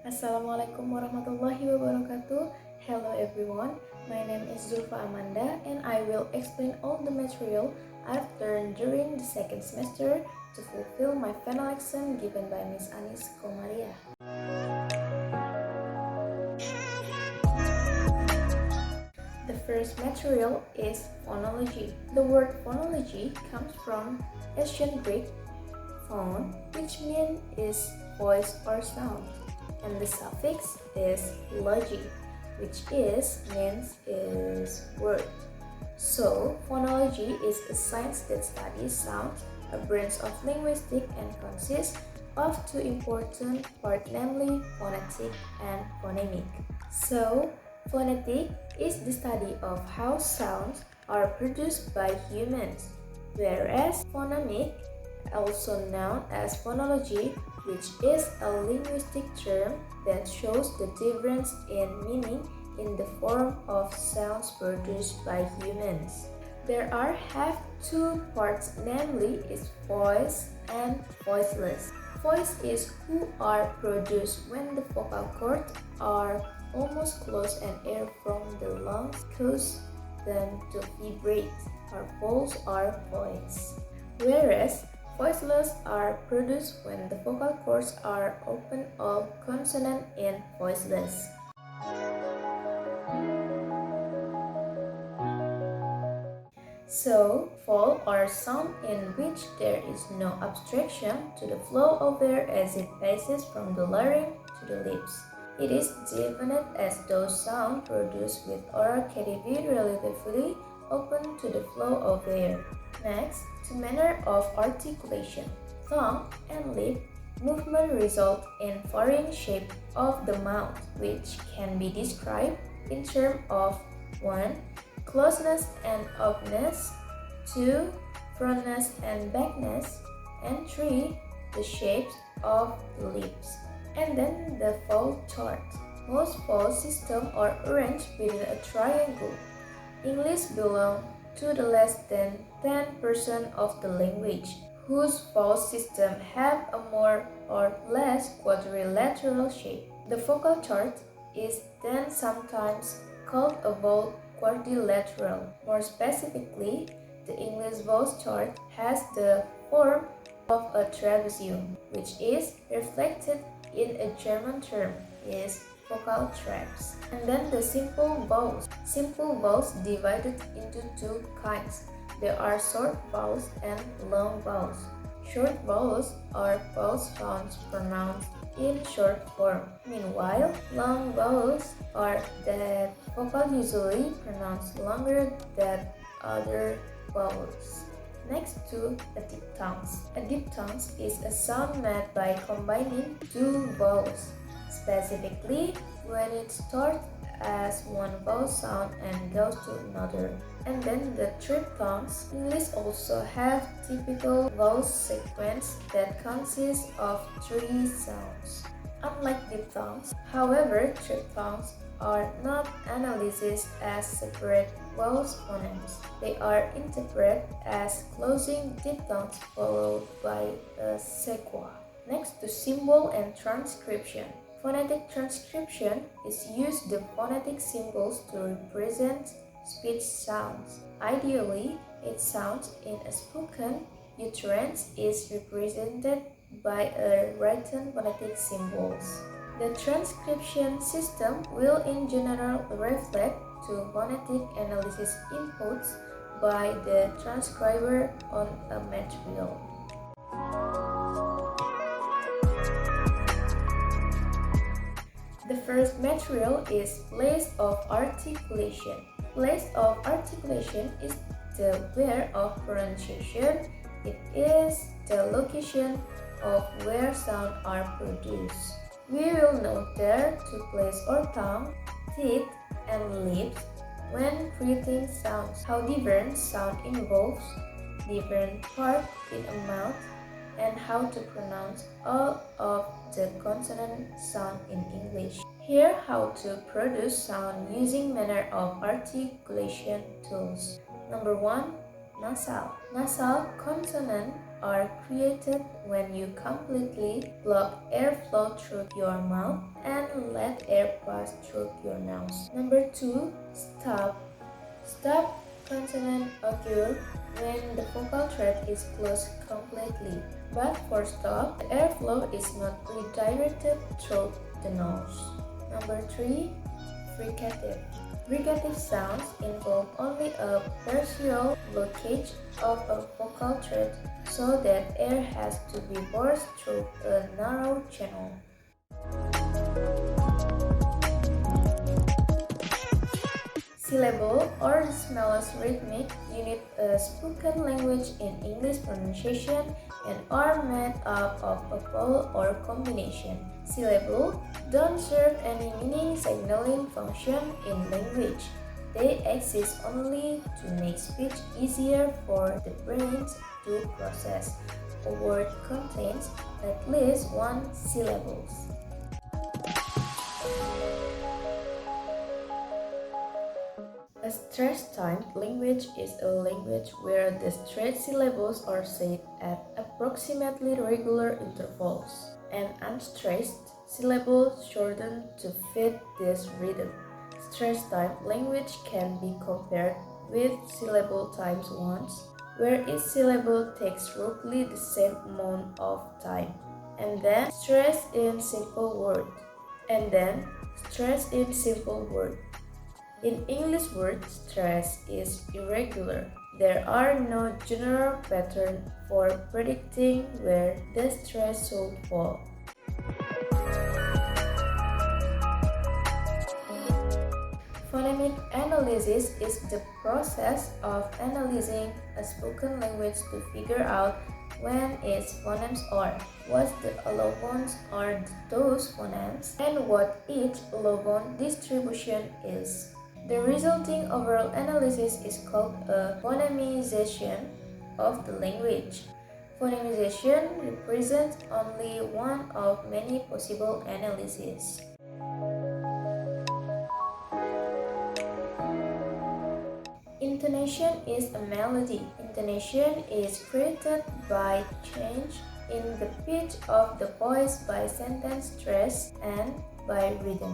Assalamualaikum warahmatullahi wabarakatuh. Hello everyone, my name is Zulfa Amanda and I will explain all the material I've learned during the second semester to fulfill my final exam given by Miss Anis Komaria. The first material is phonology. The word phonology comes from ancient Greek phon, which means is voice or sound, and the suffix is logy, which means is word. So, phonology is a science that studies sound, a branch of linguistics, and consists of two important parts, namely phonetic and phonemic. So, phonetic is the study of how sounds are produced by humans, whereas phonemic, also known as phonology, which is a linguistic term that shows the difference in meaning in the form of sounds produced by humans. There have two parts, namely is voice and voiceless. Voice is who are produced when the vocal cords are almost closed and air from the lungs causes them to vibrate. Our vowels are voice. Whereas voiceless are produced when the vocal cords are open, all consonant in voiceless. So, vowel are sound in which there is no obstruction to the flow of air as it passes from the larynx to the lips. It is defined as those sounds produced with oral cavity relatively open to the flow of air. Next, the manner of articulation. Tongue and lip movement result in varying shape of the mouth, which can be described in terms of 1. Closeness and openness, 2. Frontness and backness, and 3. The shapes of the lips. And then the vowel chart. Most vowel systems are arranged within a triangle. English belongs to the less than 10% of the language, whose vowel system have a more or less quadrilateral shape. The vocal chart is then sometimes called a vowel quadrilateral. More specifically, the English vowel chart has the form of a trapezium, which is reflected in a German term is vocal traps. And then the simple vowels. Simple vowels divided into two kinds. There are short vowels and long vowels. Short vowels are vowel sounds pronounced in short form. Meanwhile, long vowels are that vocal usually pronounced longer than other vowels. Next to a diphthongs. A diphthongs is a sound made by combining two vowels, specifically when it starts as one vowel sound and goes to another. And then the triphthongs. English also have typical vowel sequence that consists of three sounds. Unlike diphthongs, however, triphthongs are not analyzed as separate vowel phonemes. They are interpreted as closing diphthongs followed by a sequel. Next to symbol and transcription. Phonetic transcription is used the phonetic symbols to represent speech sounds. Ideally, its sounds in a spoken utterance is represented by a written phonetic symbols. The transcription system will in general reflect to phonetic analysis inputs by the transcriber on a material. The first material is place of articulation. Place of articulation is the where of pronunciation. It is the location of where sounds are produced. We will note there to place our tongue, teeth, and lips when creating sounds. How different sound involves different parts in a mouth and how to pronounce all of the consonant sound in English. Here how to produce sound using manner of articulation tools. Number 1. Nasal. Nasal consonants are created when you completely block airflow through your mouth and let air pass through your nose. Number 2. Stop. Stop consonants occur when the vocal tract is closed completely. But for stop, the airflow is not redirected through the nose. Number 3. Fricative. Fricative sounds involve only a partial blockage of a vocal tract so that air has to be forced through a narrow channel. Syllable or the smallest rhythmic unit a spoken language in English pronunciation and are made up of a vowel or combination. Syllable don't serve any meaning signaling function in language. They exist only to make speech easier for the brain to process. A word contains at least one syllable. A stressed-timed language is a language where the stressed syllables are said at approximately regular intervals, and unstressed syllables shortened to fit this rhythm. Stressed-timed language can be compared with syllable times once, where each syllable takes roughly the same amount of time, and then stress in simple word, In English word stress is irregular. There are no general pattern for predicting where the stress should fall. Phonemic analysis is the process of analyzing a spoken language to figure out when its phonemes are, what the allowance are those phonemes, and what each allowance distribution is. The resulting overall analysis is called a phonemization of the language. Phonemization represents only one of many possible analyses. Intonation is a melody. Intonation is created by change in the pitch of the voice by sentence stress and by rhythm.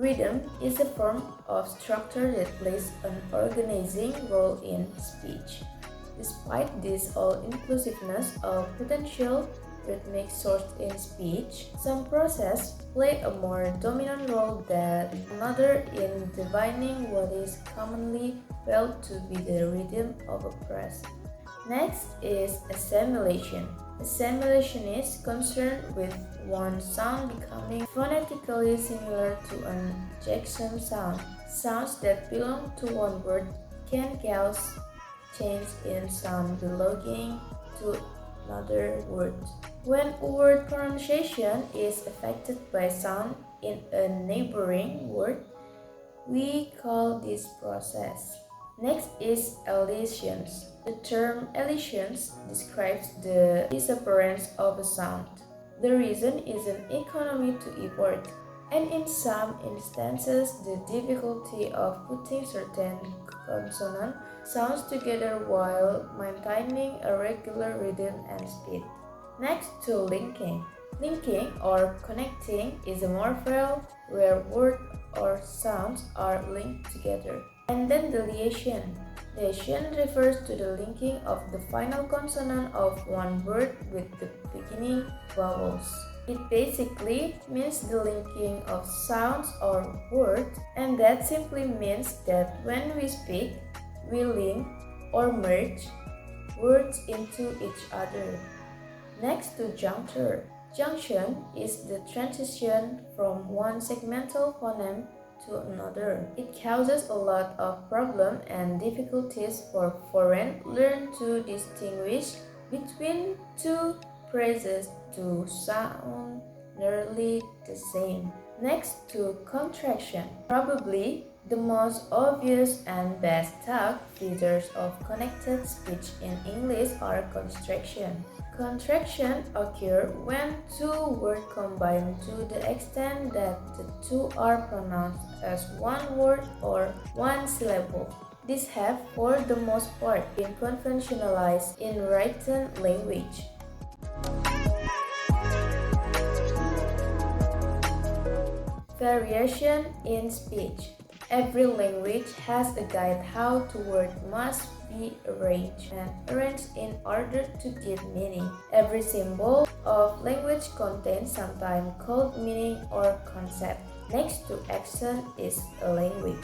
Rhythm is a form of structure that plays an organizing role in speech. Despite this all-inclusiveness of potential rhythmic source in speech, some processes play a more dominant role than another in defining what is commonly felt to be the rhythm of a phrase. Next is assimilation. Assimilation is concerned with one sound becoming phonetically similar to an adjacent sound. Sounds that belong to one word can cause change in sound belonging to another word. When a word pronunciation is affected by sound in a neighboring word, we call this process. Next is elisions. The term elisions describes the disappearance of a sound. The reason is an economy to effort, and in some instances the difficulty of putting certain consonant sounds together while maintaining a regular rhythm and speed. Next to linking. Linking or connecting is a morpheme where words or sounds are linked together. And then the liaison. Liaison refers to the linking of the final consonant of one word with the beginning vowels. It basically means the linking of sounds or words, and that simply means that when we speak, we link or merge words into each other. Next to juncture. Junction is the transition from one segmental phoneme to another. It causes a lot of problems and difficulties for foreign learners to distinguish between two phrases to sound nearly the same. Next to contraction. Probably the most obvious and best taught features of connected speech in English are contraction. Contraction occur when two words combine to the extent that the two are pronounced as one word or one syllable. These have, for the most part, been conventionalized in written language. Variation in speech. Every language has a guide how the word must be arranged in order to give meaning. Every symbol of language contains sometimes called meaning or concept. Next to accent is a language.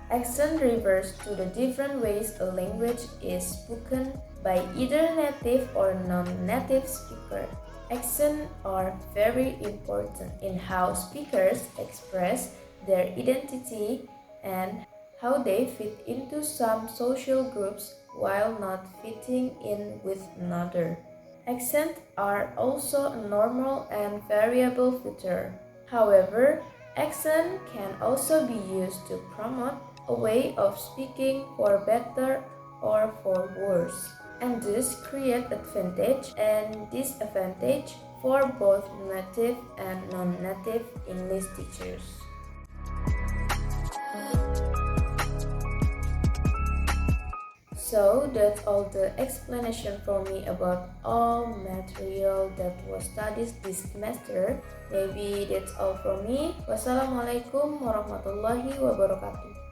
Accent refers to the different ways a language is spoken by either native or non-native speaker. Accents are very important in how speakers express their identity and how they fit into some social groups while not fitting in with another. Accents are also a normal and variable feature. However, accent can also be used to promote a way of speaking for better or for worse, and thus create advantage and disadvantage for both native and non-native English teachers. So that's all the explanation for me about all material that was studied this semester. Maybe that's all from me. Wassalamualaikum warahmatullahi wabarakatuh.